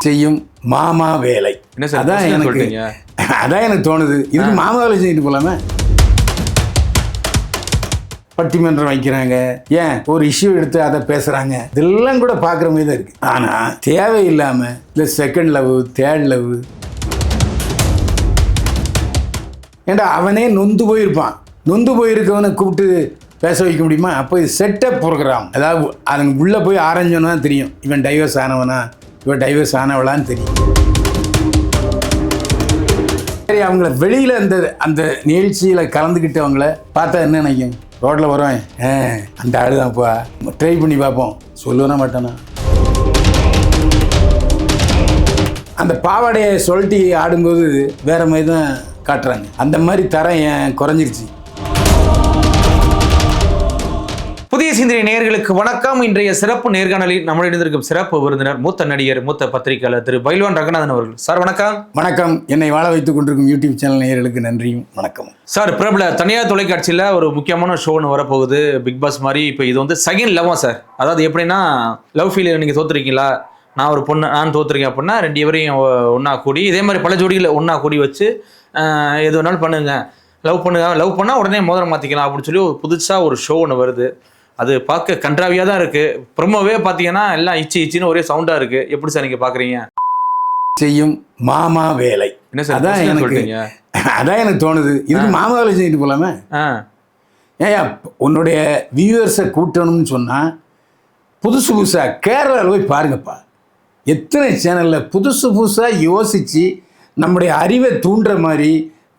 செய்யும் மாமா வேலை. என்ன சார் அதான் எனக்கு அதான் எனக்கு தோணுது. இதுக்கு மாமா வேலை செஞ்சுட்டு போலாமே. பட்டிமன்றம் வைக்கிறாங்க, ஏன் ஒரு இஷ்யூ எடுத்து அதை பேசுறாங்க, இதெல்லாம் கூட பார்க்குற மாதிரி தான் இருக்கு. ஆனால் தேவையில்லாம இந்த செகண்ட் லவ், தேர்ட் லவ், ஏண்டா அவனே நொந்து போயிருப்பான். நொந்து போயிருக்கவனை கூப்பிட்டு பேச வைக்க முடியுமா? அப்போ இது செட்டப் ப்ரோக்ராம். அதாவது அதுங்க உள்ளே போய் ஆரஞ்சோன்னா தெரியும், இவன் டைவர்ஸ் ஆனவனா இவன் டைவர்ஸ் ஆனவளான்னு தெரியும். சரி, அவங்கள வெளியில் அந்த நிகழ்ச்சியில் கலந்துக்கிட்டவங்கள பார்த்தா என்ன நினைக்கும்? ரோட்டில் வருவேன், அந்த ஆளுதான்ப்பா, ட்ரை பண்ணி பார்ப்போம், சொல்லுவேனா மாட்டானா? அந்த பாவாடையை சொல்லிட்டு ஆடும்போது வேற மாதிரி தான் காட்டுறாங்க. அந்த மாதிரி தரம் ஏன் குறைஞ்சிருச்சு? புதிய சிந்தனை நேயர்களுக்கு வணக்கம். இன்றைய சிறப்பு நேர்காணலில் நம்முடைய இருந்திருக்கும் சிறப்பு விருந்தினர் மூத்த நடிகர், மூத்த பத்திரிகையாளர் திரு பைல்வான் ரங்கநாதன் அவர்கள். சார் வணக்கம். வணக்கம். என்னை வாழ வைத்துக் கொண்டிருக்கும் யூடியூப் சேனல் நேயர்களுக்கு நன்றியும் வணக்கம். சார், பிரபல தனியார் தொலைக்காட்சியில் ஒரு முக்கியமான ஷோன்னு வரப்போகுது, பிக் பாஸ் மாதிரி. இப்போ இது வந்து செகண்ட் லவ்வா சார். அதாவது எப்படின்னா, லவ் ஃபீலில் நீங்கள் தோத்துருக்கீங்களா, நான் ஒரு பொண்ணு நான் தோத்துருக்கேன் அப்படின்னா ரெண்டு பேரையும் ஒன்றா கூடி, இதே மாதிரி பல ஜோடிகளை ஒன்றா கூடி வச்சு எது வேணாலும் பண்ணுங்க, லவ் பண்ணால் உடனே மோதிரம் மாற்றிக்கலாம் அப்படின்னு சொல்லி ஒரு புதுசாக ஒரு ஷோ ஒன்று வருது. அது பார்க்க கன்றாவியாக தான் இருக்குது. ப்ரொமோவே பார்த்தீங்கன்னா எல்லாம் இச்சின்னு ஒரே சவுண்டாக இருக்குது. எப்படி சார் நீங்கள் பார்க்குறீங்க? செய்யும் மாமா வேலை. என்ன சார் அதான் எனக்கு தோணுது. இதுக்கு மாமா வேலை செஞ்சுட்டு போகலாமே. ஏன் உன்னுடைய வியூவர்ஸை கூட்டணும்னு சொன்னால் புதுசாக கேரளாவில் போய் பாருங்கப்பா. எத்தனை சேனலில் புதுசாக யோசித்து நம்முடைய அறிவை தூண்டுற மாதிரி,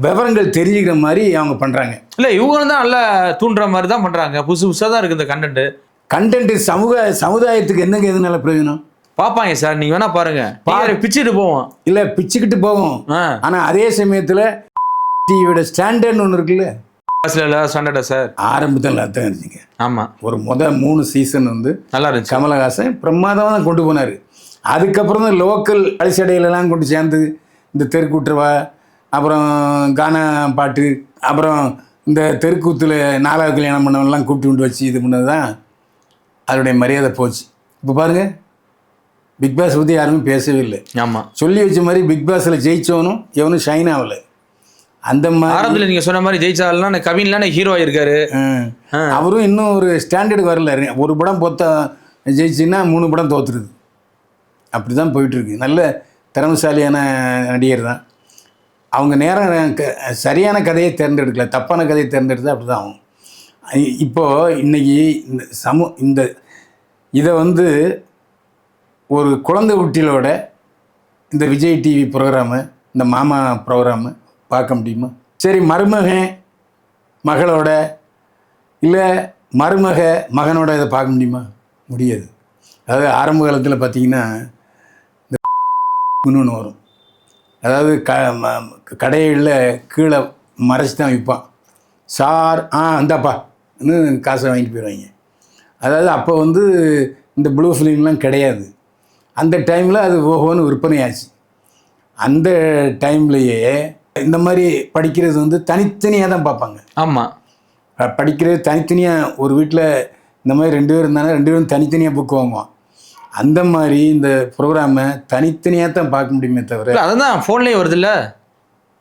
விவரங்கள் தெரிஞ்சுக்கிற மாதிரி அவங்க பண்ணுறாங்க. இல்லை, இவங்க தான் நல்லா தூண்டுற மாதிரி தான் பண்ணுறாங்க. புதுசாக தான் இருக்குது இந்த கண்டென்ட்டு. சமுதாயத்துக்கு என்னங்க எது நல்ல பிரயோஜனம்? பார்ப்பாங்க சார், நீங்கள் வேணா பாருங்க. பிச்சுட்டு போவோம். இல்லை, பிச்சுக்கிட்டு போவோம். ஆனால் அதே சமயத்தில் டிவியோட ஸ்டாண்டர்ட்னு ஒன்று இருக்குல்ல, ஸ்டாண்டர்டா சார்? ஆரம்பத்தில் அர்த்தம் இருந்துச்சுங்க. ஆமாம், ஒரு 3 சீசன் வந்து நல்லா இருந்துச்சு. கமலஹாசன் பிரமாதமாக தான் கொண்டு போனார். அதுக்கப்புறம் தான் லோக்கல் அடிச்சடையிலலாம் கொண்டு சேர்ந்து இந்த தெருக்கூட்டுருவா, அப்புறம் கானா பாட்டு, அப்புறம் இந்த தெருக்கூத்தில் நாலாவது கல்யாணம் பண்ணவெல்லாம் கூப்பிட்டு கொண்டு வச்சு இது பண்ணது தான் அதோடைய மரியாதை போச்சு. இப்போ பாருங்கள், பிக் பாஸ் பற்றி யாருமே பேசவே இல்லை. ஆமாம், சொல்லி வச்ச மாதிரி பிக் பாஸில் ஜெயிச்சவனும் எவனும் ஷைன் ஆகலை. அந்த மாதிரி ஆரம்பத்தில் நீங்கள் சொன்ன மாதிரி ஜெயிச்சாலாம் கவின்லாம் ஹீரோ ஆயிருக்காரு. அவரும் இன்னும் ஒரு ஸ்டாண்டர்டுக்கு வரல. ஒரு படம் பொத்தா ஜெயிச்சுன்னா 3 படம் தோற்றுருது. அப்படி தான் போயிட்டுருக்கு. நல்ல திறமைசாலியான நடிகர் தான். அவங்க நேரம் சரியான கதையை தேர்ந்தெடுக்கல, தப்பான கதையை தேர்ந்தெடுத்தால் அப்படி தான் ஆகும். இப்போது இன்றைக்கி இந்த இதை வந்து ஒரு குழந்தை குட்டிகளோட இந்த விஜய் டிவி ப்ரோக்ராமு, இந்த மாமா ப்ரோக்ராமு பார்க்க முடியுமா? சரி, மகளோட இல்லை மகனோட இதை பார்க்க முடியுமா? முடியாது. அதாவது ஆரம்ப காலத்தில் பார்த்தீங்கன்னா இந்த ஒன்று வரும். அதாவது கடைகளில் கீழே மறைச்சி தான் விற்பான். சார் இந்தாப்பான்னு காசை வாங்கிட்டு போயிடுவாங்க. அதாவது அப்போ வந்து இந்த ப்ளூ ஃபிலிம்லாம் கிடையாது. அந்த டைமில் அது ஓஹோன்னு விற்பனையாச்சு. அந்த டைம்லையே இந்த மாதிரி படிக்கிறது வந்து தனித்தனியாக தான் பார்ப்பாங்க. ஆமாம், படிக்கிறது தனித்தனியாக. ஒரு வீட்டில் இந்த மாதிரி 2 பேர் இருந்தாங்கன்னா 2 பேரும் தனித்தனியாக புக்கு வாங்குவான். அந்த மாதிரி இந்த ப்ரோக்ராமை தனித்தனியாக தான் பார்க்க முடியுமே தவிர, அதுதான் ஃபோன்லேயே வருது இல்லை,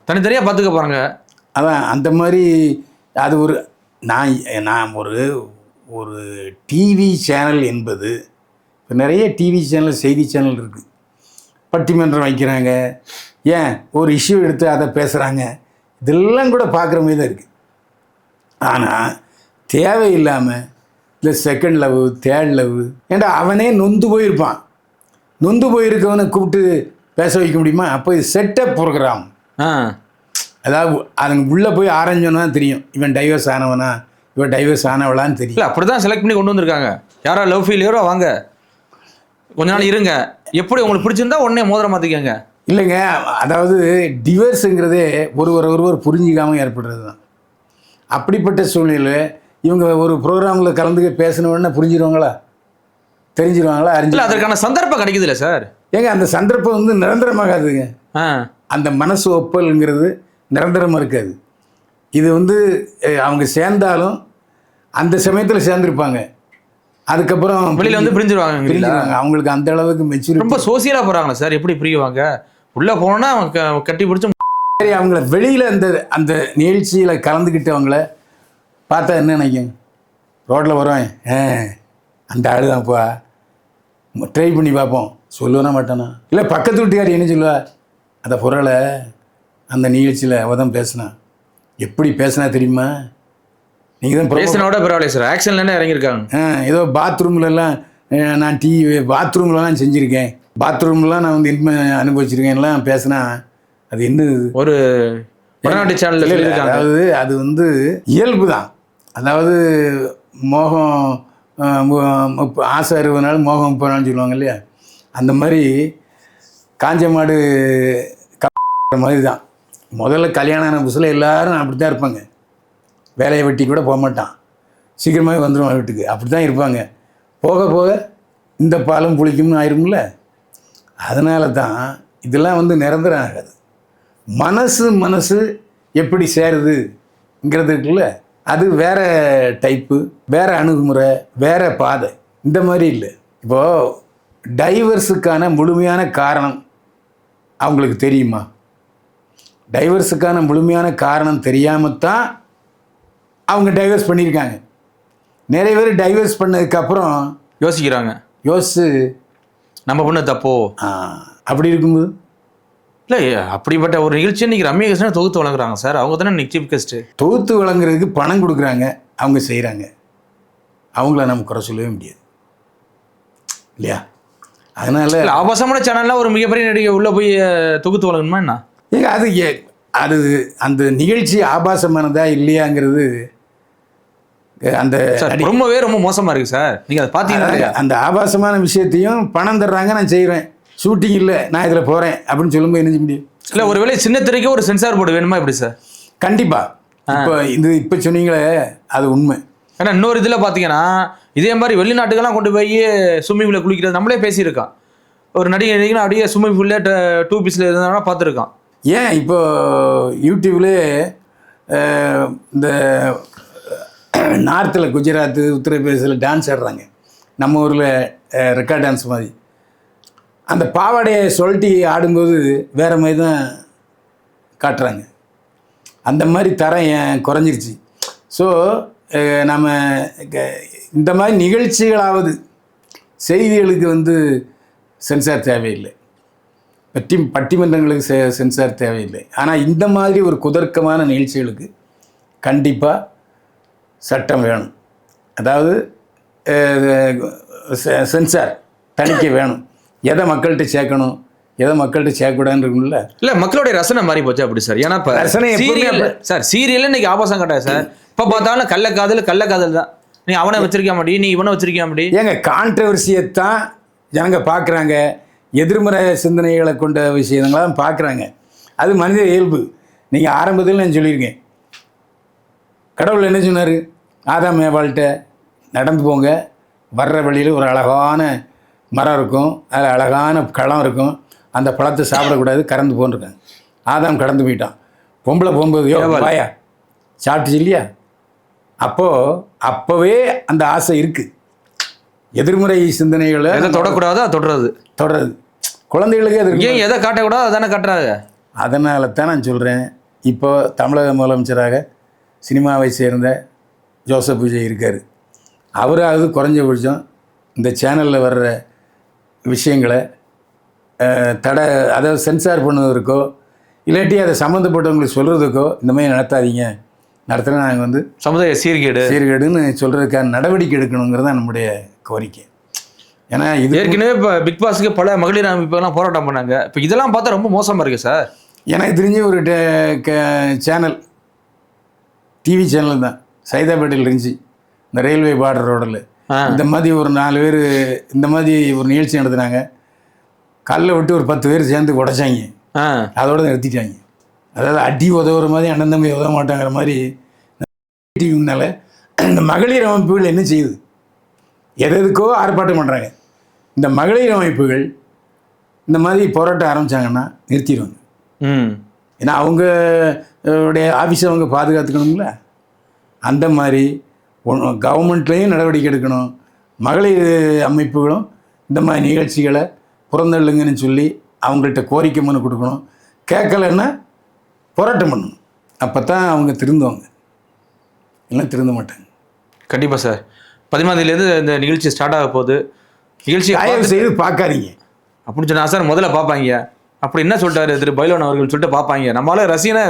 தனித்தனியாக பார்த்துக்க போகிறாங்க. அதான் அந்த மாதிரி அது ஒரு நான் ஒரு டிவி சேனல் என்பது, இப்போ நிறைய டிவி சேனல், செய்தி சேனல் இருக்குது. பட்டிமன்றம் வைக்கிறாங்க, ஏன் ஒரு இஷ்யூ எடுத்து அதை பேசுகிறாங்க, இதெல்லாம் கூட பார்க்குற மாதிரி தான் இருக்குது. ஆனால் தேவையில்லாமல் இந்த செகண்ட் லவ், தேர்ட் லவ், ஏண்டா அவனே நொந்து போயிருப்பான். நொந்து போயிருக்கவனை கூப்பிட்டு பேச வைக்க முடியுமா? அப்போ இது செட்டப் ப்ரோக்ராம். அதாவது அதுங்க உள்ளே போய் ஆரஞ்சோன்னா தெரியும், இவன் டைவர்ஸ் ஆனவனா இவன் டைவர்ஸ் ஆனவளான்னு தெரியும். அப்படி தான் செலக்ட் பண்ணி கொண்டு வந்திருக்காங்க. யாரோ லவ் ஃபீலியரோ வாங்க கொஞ்ச நாள் இருங்க, எப்படி உங்களுக்கு பிடிச்சிருந்தா உடனே மோதிரம் மாற்றிக்கங்க. இல்லைங்க, அதாவது டிவர்ஸுங்கிறதே ஒருவர் புரிஞ்சிக்காமல் ஏற்படுறது தான். அப்படிப்பட்ட சூழ்நிலை இவங்க ஒரு ப்ரோக்ராமில் கலந்து பேசினோடனே புரிஞ்சிருவாங்களா, தெரிஞ்சிருவாங்களா, அறிஞ்சு அதற்கான சந்தர்ப்பம் கிடைக்குது இல்லை சார்? ஏங்க அந்த சந்தர்ப்பம் வந்து நிரந்தரமாகாதுங்க. அந்த மனசு ஒப்பல்ங்கிறது நிரந்தரமாக இருக்காது. இது வந்து அவங்க சேர்ந்தாலும் அந்த சமயத்தில் சேர்ந்துருப்பாங்க, அதுக்கப்புறம் வெளியில வந்து பிரிஞ்சிருவாங்க. பிரிஞ்சிருவாங்க. அவங்களுக்கு அந்த அளவுக்கு மெச்சூரிட்டி. ரொம்ப சோசியலா போறாங்களா சார்? எப்படி பிரியுவாங்க? உள்ள போனா கட்டி பிடிச்சி சரி, அவங்கள வெளியில அந்த அந்த நிகழ்ச்சியில கலந்துக்கிட்டவங்கள பார்த்தா என்ன நினைக்கும்? ரோட்டில் வருவேன், அந்த ஆள் தான்ப்பா, ட்ரை பண்ணி பார்ப்போம், சொல்லுவேனா மாட்டானா? இல்லை பக்கத்து வீட்டுக்காரி என்ன சொல்லுவா, அந்த பொருளை அந்த நிகழ்ச்சியில் அவதான் பேசினா, எப்படி பேசினா தெரியுமா? நீங்கள் தான் பேசினோட பரவாயில்ல சார், ஆக்ஷன்ல இறங்கியிருக்காங்க. ஏதோ பாத்ரூம்லலாம் நான் பாத்ரூம்லலாம் செஞ்சுருக்கேன், பாத்ரூம்லாம் நான் வந்து இன்மை அனுபவிச்சிருக்கேன்லாம் பேசினா அது என்ன? ஒரு வடநாட்டு சேனலில் சொல்லியிருக்காங்க. அதாவது அது வந்து இயல்பு தான். அதாவது மோகம் ஆசை 60 நாள், மோகம் 30 நாள்னு சொல்லுவாங்க இல்லையா? அந்த மாதிரி காஞ்ச மாடு மாதிரி தான். முதல்ல கல்யாணம் ஆன புதுசில் எல்லோரும் அப்படி தான் இருப்பாங்க. வேலையை வெட்டி கூட போக மாட்டான், சீக்கிரமாகவே வந்துடுவான் வீட்டுக்கு, அப்படி தான் இருப்பாங்க. போக போக இந்த பாலும் புளிக்கும்னு ஆயிரும்ல. அதனால தான் இதெல்லாம் வந்து நிரந்தரம் ஆகாது. மனசு எப்படி சேருதுங்கிறதுக்குள்ள அது வேற டைப்பு, வேற அணுகுமுறை, வேற பாதை. இந்த மாதிரி இல்லை. இப்போது டைவர்ஸுக்கான முழுமையான காரணம் அவங்களுக்கு தெரியுமா? டைவர்ஸுக்கான முழுமையான காரணம் தெரியாமத்தான் அவங்க டைவர்ஸ் பண்ணியிருக்காங்க. நிறைய பேர் டைவர்ஸ் பண்ணதுக்கப்புறம் யோசிக்கிறாங்க, யோசிச்சு நம்ம பண்ண தப்போ அப்படி இருக்கும்போது. இல்லை, அப்படிப்பட்ட ஒரு நிகழ்ச்சி இன்னைக்கு ரம்யா கிருஷ்ணன் தொகுத்து வழங்குறாங்க சார். அவங்க தானே இன்னைக்கு சீஃப் கெஸ்ட். தொகுத்து வழங்குறதுக்கு பணம் கொடுக்குறாங்க, அவங்க செய்கிறாங்க, அவங்கள நம்ம குறை சொல்லவே முடியாது இல்லையா? அதனால ஆபாசமான சேனல்லாம் ஒரு மிகப்பெரிய நடிகை உள்ளே போய் தொகுத்து வழங்கணுமா என்ன? அது அந்த நிகழ்ச்சி ஆபாசமானதா இல்லையாங்கிறது அந்த ரொம்ப மோசமாக இருக்குது சார். நீங்கள் அதை பார்த்தீங்கன்னா அந்த ஆபாசமான விஷயத்தையும் பணம் தர்றாங்க, நான் செய்கிறேன், ஷூட்டிங் இல்லை நான் இதில் போகிறேன் அப்படின்னு சொல்லும்போது என்ன செய்ய முடியும்? இல்லை, ஒருவேளை சின்ன திரைக்கு ஒரு சென்சார் போர்டு வேணுமா எப்படி சார்? கண்டிப்பாக. இப்போ சொன்னீங்களே அது உண்மை. ஏன்னா இன்னொரு இதில் பார்த்தீங்கன்னா இதே மாதிரி வெளிநாட்டுக்கெல்லாம் கொண்டு போய் ஸ்விம்மிங் பூலில் குளிக்கிறது நம்மளே பேசியிருக்கான். ஒரு நடிகை அப்படியே ஸ்விம்மிங் பூலில் 2 பீஸில் இருந்தாங்கன்னா பார்த்துருக்கான். ஏன் இப்போ யூடியூப்லேயே இந்த நார்த்தில் குஜராத் உத்தரப்பிரதேசில் டான்ஸ் ஆடுறாங்க, நம்ம ஊரில் ரெக்கார்ட் டான்ஸ் மாதிரி. அந்த பாவாடையை சொல்லிட்டு ஆடும்போது வேறு மாதிரி தான் காட்டுறாங்க. அந்த மாதிரி தரம் ஏன் குறைஞ்சிருச்சு? ஸோ நம்ம இந்த மாதிரி நிகழ்ச்சிகளாவது செய்திகளுக்கு வந்து சென்சார் தேவையில்லை, பட்டிமன்றங்களுக்கு சென்சார் தேவையில்லை. ஆனால் இந்த மாதிரி ஒரு குதர்க்கமான நிகழ்ச்சிகளுக்கு கண்டிப்பாக சட்டம் வேணும். அதாவது சென்சார் தணிக்கை வேணும். எதை மக்கள்கிட்ட சேர்க்கணும், எதை மக்கள்கிட்ட சேர்க்கக்கூடாதுன்னு இருக்கும்ல. இல்லை, மக்களுடைய ரசனை மாறி போச்சு அப்படி சார். ஏன்னா இப்போ ரசனை சார் சீரியல் இன்னைக்கு ஆபாசம் கட்டாது சார். இப்போ பார்த்தாலும் கள்ளக்காதல் தான். நீ அவனை வச்சிருக்க மாட்டி, நீ இவனை வச்சிருக்க மாட்டி. ஏங்க கான்ட்ரவர்சியைத்தான் ஜனங்க பார்க்குறாங்க, எதிர்மறை சிந்தனைகளை கொண்ட விஷயங்களாம் பார்க்குறாங்க. அது மனித இயல்பு. நீங்கள் ஆரம்பத்தில் நான் சொல்லியிருக்கேன், கடவுள் என்ன சொன்னார்? ஆதாம் ஏவாள்கிட்ட நடந்து போங்க, வர்ற வழியில் ஒரு அழகான மரம் இருக்கும், அதில் அழகான களம் இருக்கும், அந்த பழத்தை சாப்பிடக்கூடாது, கறந்து போன்றிருக்காங்க. ஆதாம் கடந்து போயிட்டான். பொம்பளை போகும்போது வாயா சாப்பிட்டுச்சு இல்லையா? அப்போவே அந்த ஆசை இருக்குது. எதிர்மறை சிந்தனைகளை எதை தொடக்கூடாதோ தொடர்றது குழந்தைகளுக்கு அது ஏன் எதை காட்டக்கூடாது அதானே காட்டுறாங்க. அதனால தான் நான் சொல்கிறேன், இப்போ தமிழக முதலமைச்சராக சினிமாவை சேர்ந்த ஜோசப் விஜய் இருக்கார். அவராவது குறைஞ்சபட்சம் இந்த சேனலில் வர்ற விஷயங்களை அதாவது சென்சார் பண்ணுவதற்கோ இல்லாட்டி அதை சம்மந்தப்பட்டவங்களுக்கு சொல்கிறதுக்கோ இந்த மாதிரி நடத்தாதீங்க, நடத்தினா நாங்கள் வந்து சமுதாய சீர்கேடுன்னு சொல்கிறதுக்கான நடவடிக்கை எடுக்கணுங்கிறது தான் நம்முடைய கோரிக்கை. ஏன்னா இது ஏற்கனவே இப்போ பிக் பாஸுக்கு பல மகளிர் அமைப்புகள்லாம் போராட்டம் பண்ணாங்க. இப்போ இதெல்லாம் பார்த்தா ரொம்ப மோசமாக இருக்குது சார். எனக்கு தெரிஞ்ச ஒரு சேனல், டிவி சேனல் தான் சைதாப்பேட்டையில் இருந்துச்சு, இந்த ரயில்வே பார்டர் ரோடில். இந்த மாதிரி ஒரு 4 பேர் இந்த மாதிரி ஒரு நிகழ்ச்சி நடத்துனாங்க. கல்லை விட்டு ஒரு 10 பேர் சேர்ந்து உடைச்சாங்க, அதோட நிறுத்திட்டாங்க. அதாவது அடி உதவுற மாதிரி அண்ணன் தம்பி உதவ மாட்டாங்கிற மாதிரி டிவினால இந்த மகளிர் அமைப்புகள் என்ன செய்யுது? எதுக்கோ ஆர்ப்பாட்டம் பண்ணுறாங்க. இந்த மகளிர் அமைப்புகள் இந்த மாதிரி போராட்டம் ஆரம்பித்தாங்கன்னா நிறுத்திடுவாங்க. ஏன்னா அவங்களுடைய ஆஃபீஸை அவங்க பாதுகாத்துக்கணும்ல. அந்த மாதிரி கவர்மெண்ட்லேயும் நடவடிக்கை எடுக்கணும், மகளிர் அமைப்புகளும் இந்த மாதிரி நிகழ்ச்சிகளை புறந்தள்ளுங்கன்னு சொல்லி அவங்கள்ட்ட கோரிக்கை மனு கொடுக்கணும். கேட்கலன்னா போராட்டம் பண்ணணும். அப்போ தான் அவங்க திருந்துவாங்க, இல்லை திருந்த மாட்டாங்க. கண்டிப்பாக சார். 17 இந்த நிகழ்ச்சி ஸ்டார்ட் ஆக போகுது. நிகழ்ச்சி தயவு செய்து பார்க்காதீங்க அப்படின்னு சொன்னா சார் முதல்ல பார்ப்பாங்க. அப்படி என்ன சொல்லிட்டாரு திரு பைலோன் அவர்கள் சொல்லிட்டு பார்ப்பாங்க. நம்மளால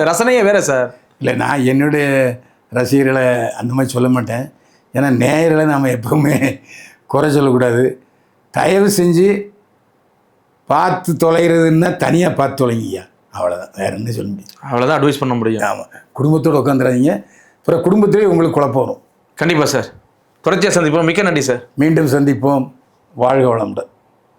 ரசனையே வேற சார். இல்லை, நான் என்னுடைய ரசிகர்களை அந்த மாதிரி சொல்ல மாட்டேன். ஏன்னா நேயர்களை நாம் எப்பவுமே குறை சொல்லக்கூடாது. தயவு செஞ்சு பார்த்து தொலைகிறதுன்னா தனியாக பார்த்து தொலைங்கய்யா, அவ்வளோதான், வேறு என்ன சொல்ல முடியும். அவ்வளோதான் அட்வைஸ் பண்ண முடியும். ஆமாம், குடும்பத்தோடு உட்காந்துறாதீங்க, அப்புறம் குடும்பத்திலே உங்களுக்கு குழப்பம் வரும். கண்டிப்பாக சார். தொடர்ச்சியாக சந்திப்போம். மிக்க நன்றி சார். மீண்டும் சந்திப்போம். வாழ்க வளமுடன்.